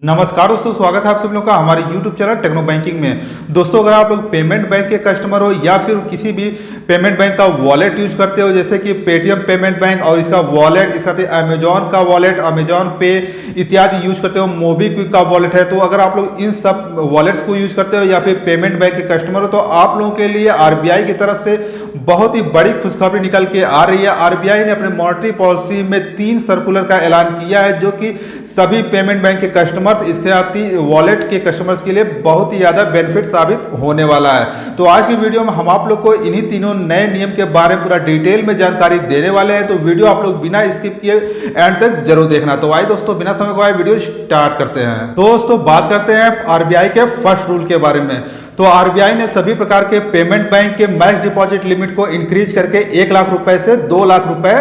नमस्कार दोस्तों, स्वागत है आप सब लोगों का हमारे YouTube चैनल टेक्नो बैंकिंग में। दोस्तों, अगर आप लोग पेमेंट बैंक के कस्टमर हो या फिर किसी भी पेमेंट बैंक का वॉलेट यूज करते हो, जैसे कि पेटीएम पेमेंट बैंक और इसका वॉलेट, इसका अमेजॉन का वॉलेट, अमेजॉन पे इत्यादि यूज करते हो, मोबीक्विक का वॉलेट है, तो अगर आप लोग इन सब वॉलेट्स को यूज करते हो या फिर पेमेंट बैंक के कस्टमर हो, तो आप लोगों के लिए आरबीआई की तरफ से बहुत ही बड़ी खुशखबरी निकल के आ रही है। आरबीआई ने अपने मॉनेटरी पॉलिसी में 3 सर्कुलर का ऐलान किया है, जो कि सभी पेमेंट बैंक के कस्टमर इसके साथ ही वॉलेट के कस्टमर्स के लिए बहुत ही ज्यादा बेनिफिट साबित होने वाला है। तो आज की वीडियो में हम आप लोग को इन्हीं तीनों नए नियम के बारे में पूरा डिटेल में जानकारी देने वाले हैं, तो वीडियो आप लोग बिना स्किप किए एंड तक जरूर देखना। तो आइए दोस्तों, बिना समय गवाए वीडियो स्टार्ट करते हैं। तो दोस्तों, बात करते हैं आरबीआई के फर्स्ट रूल के बारे में। तो आरबीआई ने सभी प्रकार के पेमेंट बैंक के मैक्स डिपॉजिट लिमिट को इंक्रीज करके 1 लाख रुपए से 2 लाख रुपए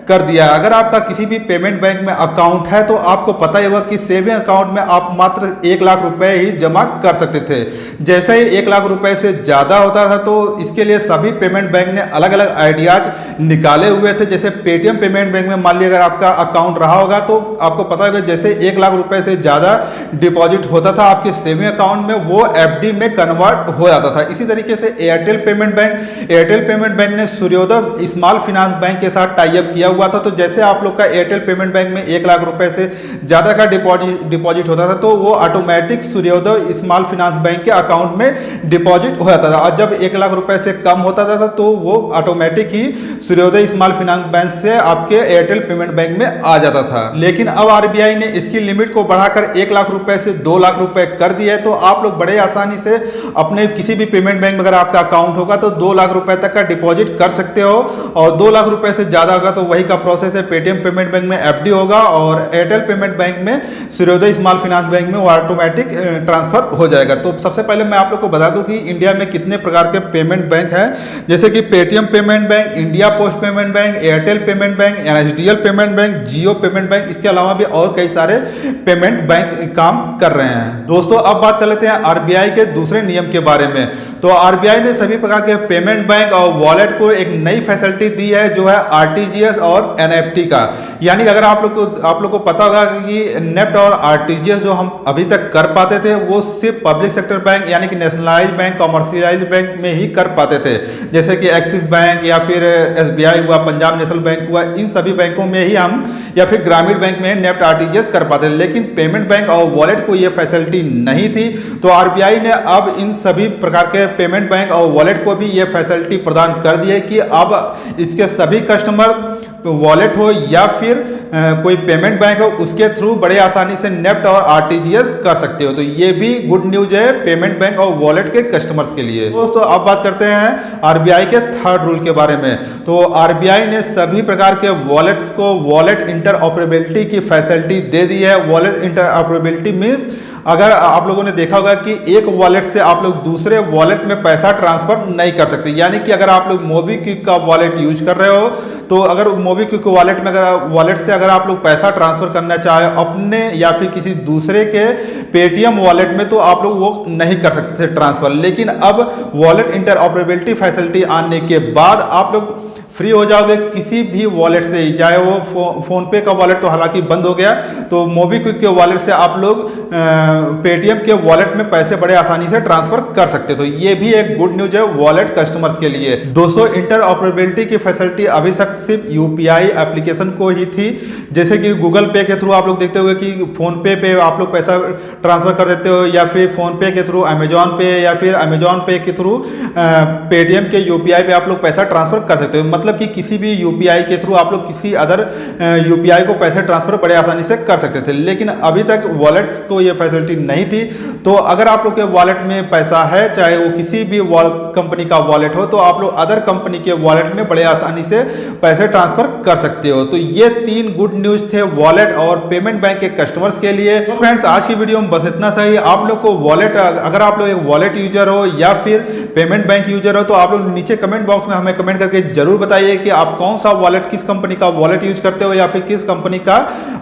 कर दिया है। अगर आपका किसी भी पेमेंट बैंक में अकाउंट है तो आपको पता ही होगा कि सेविंग अकाउंट में आप मात्र 1 लाख रुपए ही जमा कर सकते थे। जैसे ही 1 लाख रुपए से ज्यादा होता था तो इसके लिए सभी पेमेंट बैंक ने अलग अलग आइडियाज निकाले हुए थे। जैसे पेटीएम पेमेंट बैंक में मान लिया अगर आपका अकाउंट रहा होगा तो आपको पता होगा जैसे 1 लाख रुपए से ज्यादा डिपॉजिट होता था आपके सेविंग अकाउंट में, वो एफडी में कन्वर्ट हो जाता था। इसी तरीके से एयरटेल पेमेंट बैंक ने सूर्योदय स्मॉल फाइनेंस बैंक के साथ टाई अप किया हुआ था। तो जैसे आप लोग का एयरटेल पेमेंट बैंक में 1 लाख रुपए से ज्यादा का डिपॉजिट होता था तो वो ऑटोमेटिक सूर्योदय स्मॉल फाइनेंस बैंक के अकाउंट में डिपॉजिट हो जाता था, और जब 1 लाख रुपए से कम होता था तो वो ऑटोमेटिक ही सूर्योदय स्मॉल फाइनेंस बैंक से आपके एयरटेल पेमेंट बैंक में आ जाता था। लेकिन अब आरबीआई ने इसकी लिमिट को बढ़ाकर 1 लाख रुपए से 2 लाख रुपए कर दिया है। तो आप लोग बड़े आसानी से अपने किसी भी पेमेंट बैंक में अगर आपका अकाउंट होगा तो 2 लाख रुपए तक का डिपॉजिट कर सकते हो, और 2 लाख रुपए से ज्यादा होगा तो वही का प्रोसेस है, पेटीएम पेमेंट बैंक में एफडी होगा और एयरटेल पेमेंट बैंक में सूर्योदय स्मॉल फाइनेंस बैंक में वो ऑटोमेटिक ट्रांसफर हो जाएगा। तो सबसे पहले मैं आप लोग को बता दूं कि इंडिया में कितने प्रकार के पेमेंट बैंक हैं, जैसे कि Paytm payment bank, India post payment bank, Airtel payment bank, NSDL payment bank, Jio payment bank, इसके अलावा भी और कई सारे पेमेंट बैंक काम कर रहे हैं। दोस्तों, अब बात कर लेते हैं आरबीआई के दूसरे नियम के बारे में। तो आरबीआई ने सभी प्रकार के पेमेंट बैंक और वॉलेट को एक नई फैसिलिटी दी है, जो है आरटीजीएस और एनएफटी का। यानी अगर आप लोग को पता होगा कि नेफ्ट और आरटीजीएस जो हम अभी तक कर पाते थे वो सिर्फ पब्लिक सेक्टर बैंक यानी कि नेशनलाइज बैंक, कॉमर्शियलाइज बैंक में ही कर पाते थे, जैसे कि एक्सिस बैंक या फिर एसबीआई हुआ, पंजाब नेशनल बैंक हुआ, इन सभी बैंकों में ही हम या फिर ग्रामीण बैंक में नेफ्ट आरटीजीएस कर पाते थे। लेकिन पेमेंट बैंक और वॉलेट को यह फैसिलिटी नहीं थी, तो आरबीआई ने अब इन सभी प्रकार के पेमेंट बैंक और वॉलेट को भी ये फैसिलिटी प्रदान कर दी है कि अब इसके सभी कस्टमर वॉलेट हो या फिर कोई पेमेंट बैंक हो, उसके थ्रू बड़े आसानी से नेफ्ट और आरटीजीएस कर सकते हो। तो ये भी गुड न्यूज है पेमेंट बैंक और वॉलेट के कस्टमर्स के लिए। दोस्तों, अब बात करते हैं आरबीआई के थर्ड रूल के बारे में। तो आरबीआई ने सभी प्रकार के वॉलेट्स को वॉलेट इंटरऑपरेबिलिटी की फैसिलिटी दे दी है। वॉलेट इंटरऑपरेबिलिटी मीन्स अगर आप लोगों ने देखा होगा कि एक वॉलेट से आप लोग दूसरे वॉलेट में पैसा ट्रांसफर नहीं कर सकते, यानी कि अगर आप लोग मोबीक्विक का वॉलेट यूज कर रहे हो तो अगर मोबीक्विक वॉलेट में वॉलेट से अगर आप लोग पैसा ट्रांसफर करना चाहे अपने या फिर किसी दूसरे के पेटीएम वॉलेट में, तो आप लोग वो नहीं कर सकते थे ट्रांसफर। लेकिन अब वॉलेट इंटरऑपरेबिलिटी फैसिलिटी आने के बाद आप लोग फ्री हो जाओगे किसी भी वॉलेट से, चाहे वो फोन पे का वॉलेट तो हालांकि बंद हो गया, तो मोबीक्विक के वॉलेट से आप लोग पेटीएम के वॉलेट में पैसे बड़े आसानी से ट्रांसफर कर सकते। तो ये भी एक गुड न्यूज है वॉलेट कस्टमर्स के लिए। दोस्तों, इंटरऑपरेबिलिटी की फैसिलिटी अभी तक सिर्फ यूपीआई एप्लीकेशन को ही थी, जैसे कि गूगल पे के थ्रू आप लोग देखते होंगे कि फोन पे आप लोग पैसा ट्रांसफर कर देते हो, या फिर फोन पे के थ्रू अमेजॉन पे, या फिर अमेजॉन पे के थ्रू पेटीएम के यूपीआई पे आप लोग पैसा ट्रांसफर कर सकते हो। मतलब कि किसी भी यूपीआई के थ्रू आप लोग किसी अदर यूपीआई को पैसे ट्रांसफर बड़े आसानी से कर सकते थे। लेकिन अभी तक वॉलेट को ये फैसिलिटी नहीं थी। तो अगर आप लोग के वॉलेट में पैसा है, चाहे वो किसी भी कंपनी का वॉलेट हो, तो आप लोग अदर कंपनी के वॉलेट में बड़े आसानी से पैसे ट्रांसफर कर सकते हो। तो ये 3 गुड न्यूज थे वॉलेट और पेमेंट बैंक के कस्टमर्स के लिए। तो फ्रेंड्स, आज की वीडियो में बस इतना सही। आप लोग को वॉलेट, अगर आप लोग एक वॉलेट यूजर हो या फिर पेमेंट बैंक यूजर हो, तो आप लोग नीचे कमेंट बॉक्स में हमें कमेंट करके जरूर बताइए कि आप कौन सा वॉलेट, किस कंपनी का वॉलेट यूज करते हो या फिर किस कंपनी का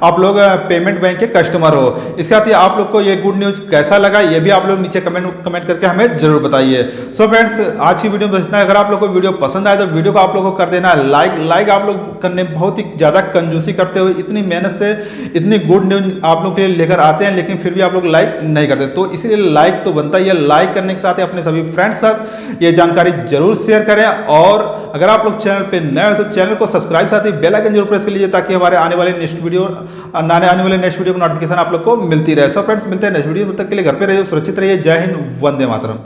आप लोग पेमेंट बैंक के कस्टमर हो। इसके साथ ही आप लोग को ये गुड न्यूज कैसा लगा ये भी आप लोग नीचे कमेंट करके हमें जरूर बताइए। सो फ्रेंड्स, फ्रेंड्स आज की वीडियो में बस इतना। अगर आप लोग को वीडियो पसंद आए तो वीडियो को आप लोग को कर देना लाइक आप लोग करने बहुत ही ज़्यादा कंजूसी करते हो, इतनी मेहनत से इतनी गुड न्यूज आप लोग के लिए लेकर आते हैं लेकिन फिर भी आप लोग लाइक नहीं करते, तो इसीलिए लाइक तो बनता ही है। लाइक करने के साथ ही अपने सभी फ्रेंड्स के साथ ये जानकारी जरूर शेयर करें, और अगर आप लोग चैनल पे नए हो तो चैनल को सब्सक्राइब साथ ही बेल आइकन जरूर प्रेस कर लीजिए ताकि हमारे आने वाले नेक्स्ट वीडियो की नोटिफिकेशन आप लोग को मिलती रहे। सो फ्रेंड्स मिलते हैं नेक्स्ट वीडियो, तब तक के लिए घर पे रहिए, सुरक्षित रहिए। जय हिंद, वंदे मातरम।